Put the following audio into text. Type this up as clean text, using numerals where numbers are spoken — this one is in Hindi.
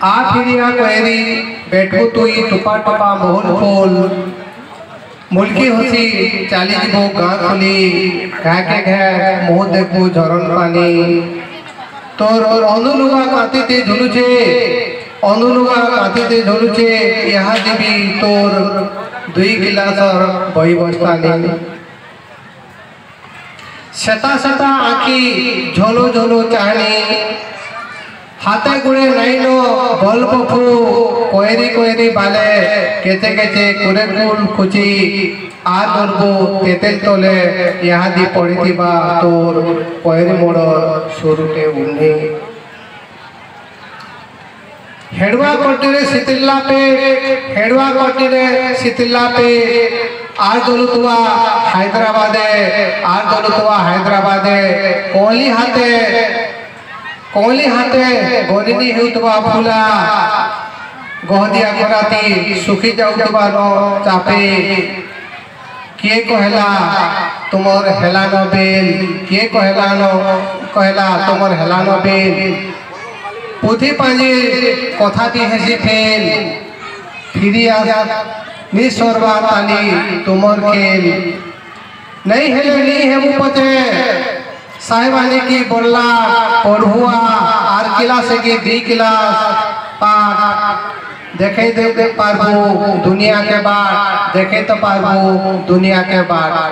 आ फिरिया कोयरी बैठो तुई टुपा टुपा मोहन फूल मुल्की हसी चाली जीवो गाँ खुली घा के घा मुँह देखू झरन पानी तोर अनुलुगा कातीते झुलुचे अनुलुगा कातीते झुलुचे यहाँ देवी तोर 2 गिलासर बही बस्तानी सेता सेता आखी झोलो झोलो चाहनी हाथे गुड़े नहीं नो बल पफू कोयरी कोयरी बाले केचे केचे कुरे कुल खुची आ दुर्बो तेतेल तोले यहाँ दी पड़ी थी बा तोर कोयरी मोड़ सुरुटे उन्नी हेडवा कोटिरे सितिल्ला पे हेडवा कोटिरे सितिल्ला पे आर दलुतुआ हैदराबादे कोहली हाथे गोरिनी हेउतबा फुला गहदिया कराती सुखी जाउतबा नो चापे किए कहला तुमर हेलानो बेल किए कहला तुमर हेलानो बेल पुथी पांजी कथाटी हेसी फेल फिरिया निसरवा ताली तुमर खेल नहीं हेले नहीं हेमु पचे साहिबानी की बोला पढ़ुआ आर क्लास की 2 क्लास पाठ देखे दे पारबो दुनिया के बाद देखे तो पारबो दुनिया के बाद